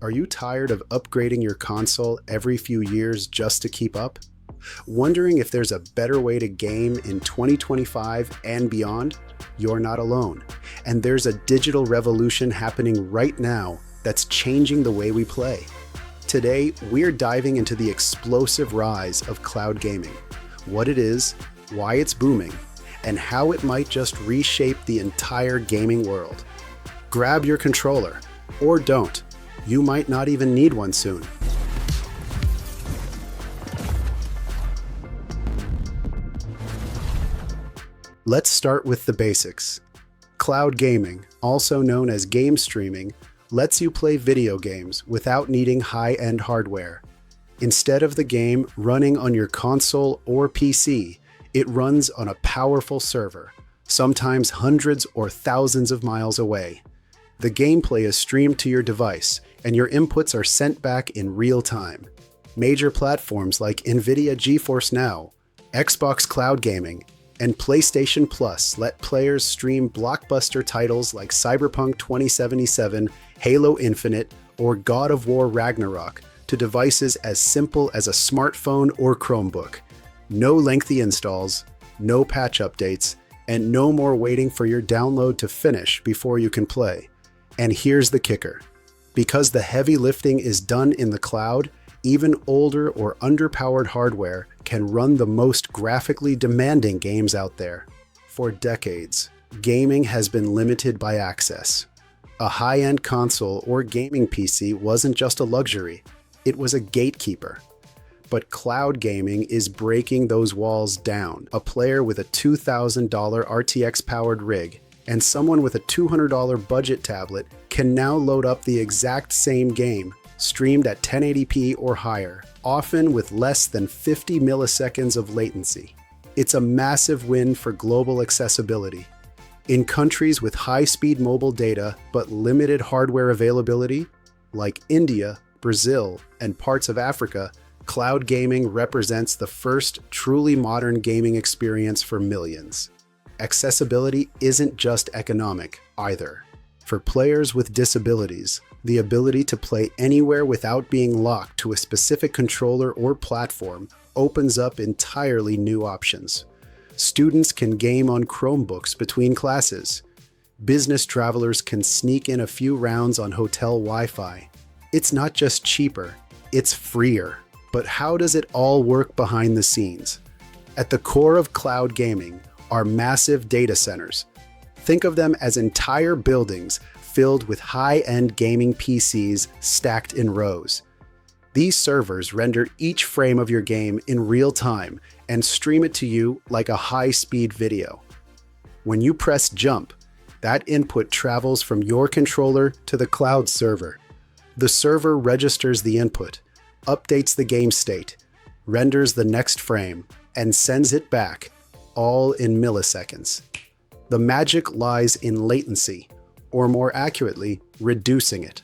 Are you tired of upgrading your console every few years just to keep up? Wondering if there's a better way to game in 2025 and beyond? You're not alone. And there's a digital revolution happening right now that's changing the way we play. Today, we're diving into the explosive rise of cloud gaming, what it is, why it's booming, and how it might just reshape the entire gaming world. Grab your controller, or don't. You might not even need one soon. Let's start with the basics. Cloud gaming, also known as game streaming, lets you play video games without needing high-end hardware. Instead of the game running on your console or PC, it runs on a powerful server, sometimes hundreds or thousands of miles away. The gameplay is streamed to your device, and your inputs are sent back in real time. Major platforms like NVIDIA GeForce Now, Xbox Cloud Gaming, and PlayStation Plus let players stream blockbuster titles like Cyberpunk 2077, Halo Infinite, or God of War Ragnarok to devices as simple as a smartphone or Chromebook. No lengthy installs, no patch updates, and no more waiting for your download to finish before you can play. And here's the kicker. Because the heavy lifting is done in the cloud, even older or underpowered hardware can run the most graphically demanding games out there. For decades, gaming has been limited by access. A high-end console or gaming PC wasn't just a luxury, it was a gatekeeper. But cloud gaming is breaking those walls down. A player with a $2,000 RTX-powered rig and someone with a $200 budget tablet can now load up the exact same game, streamed at 1080p or higher, often with less than 50 milliseconds of latency. It's a massive win for global accessibility. In countries with high-speed mobile data but limited hardware availability, like India, Brazil, and parts of Africa, cloud gaming represents the first truly modern gaming experience for millions. Accessibility isn't just economic, either. For players with disabilities, the ability to play anywhere without being locked to a specific controller or platform opens up entirely new options. Students can game on Chromebooks between classes. Business travelers can sneak in a few rounds on hotel Wi-Fi. It's not just cheaper, it's freer. But how does it all work behind the scenes? At the core of cloud gaming are massive data centers. Think of them as entire buildings filled with high-end gaming PCs stacked in rows. These servers render each frame of your game in real time and stream it to you like a high-speed video. When you press jump, that input travels from your controller to the cloud server. The server registers the input, updates the game state, renders the next frame, and sends it back, all in milliseconds. The magic lies in latency, or more accurately, reducing it.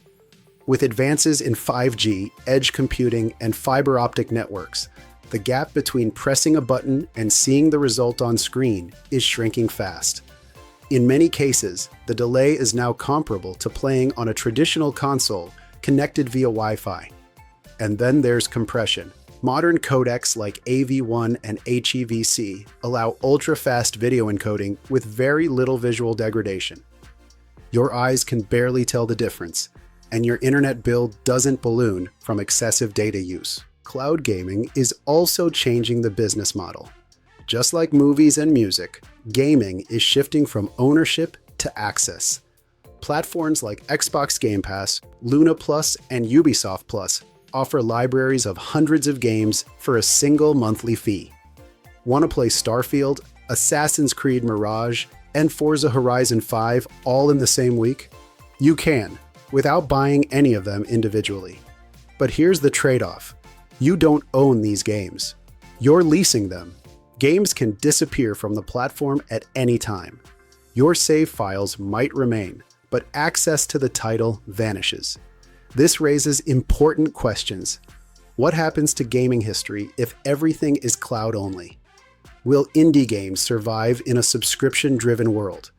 With advances in 5G, edge computing, and fiber optic networks, the gap between pressing a button and seeing the result on screen is shrinking fast. In many cases, the delay is now comparable to playing on a traditional console connected via Wi-Fi. And then there's compression. Modern codecs like AV1 and HEVC allow ultra-fast video encoding with very little visual degradation. Your eyes can barely tell the difference, and your internet bill doesn't balloon from excessive data use. Cloud gaming is also changing the business model. Just like movies and music, gaming is shifting from ownership to access. Platforms like Xbox Game Pass, Luna Plus, and Ubisoft Plus offer libraries of hundreds of games for a single monthly fee. Want to play Starfield, Assassin's Creed Mirage, and Forza Horizon 5 all in the same week? You can, without buying any of them individually. But here's the trade-off. You don't own these games. You're leasing them. Games can disappear from the platform at any time. Your save files might remain, but access to the title vanishes. This raises important questions. What happens to gaming history if everything is cloud only? Will indie games survive in a subscription-driven world?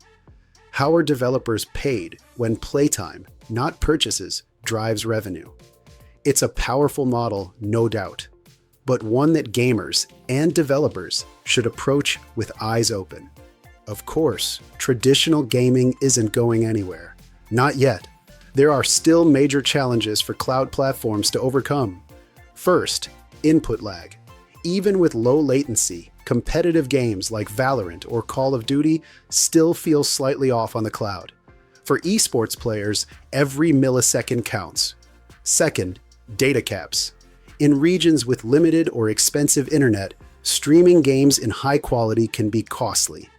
How are developers paid when playtime, not purchases, drives revenue. It's a powerful model, no doubt, but one that gamers and developers should approach with eyes open. Of course, traditional gaming isn't going anywhere. Not yet. There are still major challenges for cloud platforms to overcome. First, input lag. Even with low latency, competitive games like Valorant or Call of Duty still feel slightly off on the cloud. For esports players, every millisecond counts. Second, data caps. In regions with limited or expensive internet, streaming games in high quality can be costly.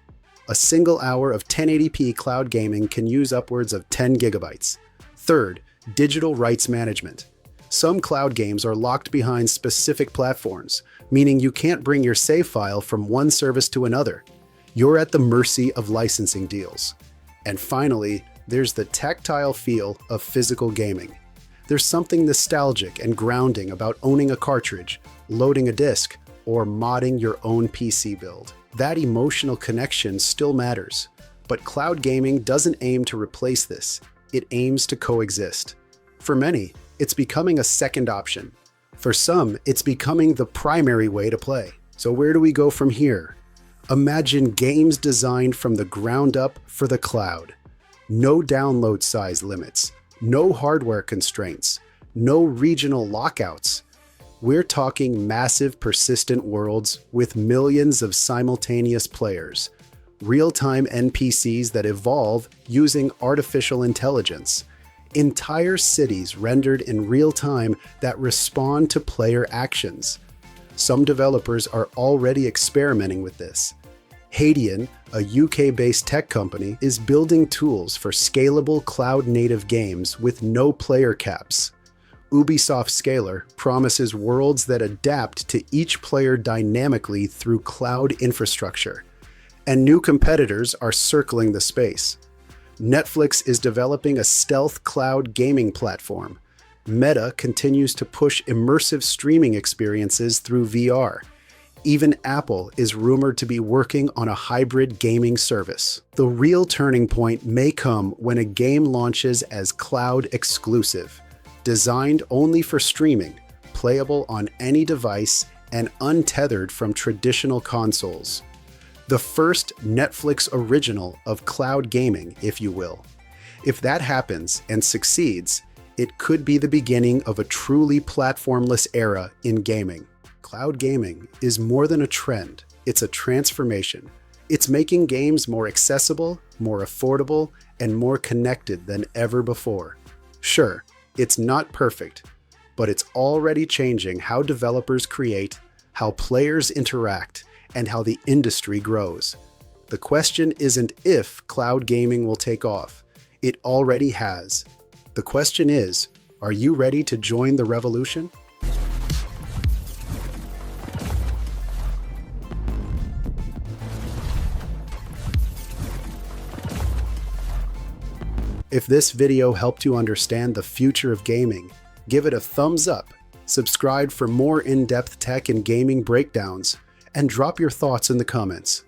A single hour of 1080p cloud gaming can use upwards of 10 gigabytes. Third, digital rights management. Some cloud games are locked behind specific platforms, meaning you can't bring your save file from one service to another. You're at the mercy of licensing deals. And finally, there's the tactile feel of physical gaming. There's something nostalgic and grounding about owning a cartridge, loading a disc, or modding your own PC build. That emotional connection still matters, but cloud gaming doesn't aim to replace this. It aims to coexist. For many, it's becoming a second option. For some, it's becoming the primary way to play. So where do we go from here? Imagine games designed from the ground up for the cloud. No download size limits, no hardware constraints, no regional lockouts. We're talking massive, persistent worlds with millions of simultaneous players, real-time NPCs that evolve using artificial intelligence, entire cities rendered in real time that respond to player actions. Some developers are already experimenting with this. Hadean, a UK-based tech company, is building tools for scalable cloud-native games with no player caps. Ubisoft Scalar promises worlds that adapt to each player dynamically through cloud infrastructure. And new competitors are circling the space. Netflix is developing a stealth cloud gaming platform. Meta continues to push immersive streaming experiences through VR. Even Apple is rumored to be working on a hybrid gaming service. The real turning point may come when a game launches as cloud exclusive, designed only for streaming, playable on any device, and untethered from traditional consoles. The first Netflix original of cloud gaming, if you will. If that happens and succeeds, it could be the beginning of a truly platformless era in gaming. Cloud gaming is more than a trend, it's a transformation. It's making games more accessible, more affordable, and more connected than ever before. Sure, it's not perfect, but it's already changing how developers create, how players interact, and how the industry grows. The question isn't if cloud gaming will take off. It already has. The question is, are you ready to join the revolution? If this video helped you understand the future of gaming, give it a thumbs up, subscribe for more in-depth tech and gaming breakdowns, and drop your thoughts in the comments.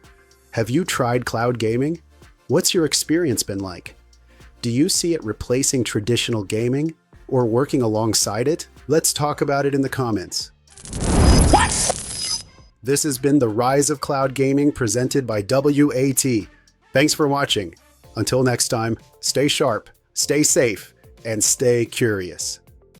Have you tried cloud gaming? What's your experience been like? Do you see it replacing traditional gaming or working alongside it? Let's talk about it in the comments. What? This has been the Rise of Cloud Gaming presented by W.A.T. Thanks for watching. Until next time, stay sharp, stay safe, and stay curious.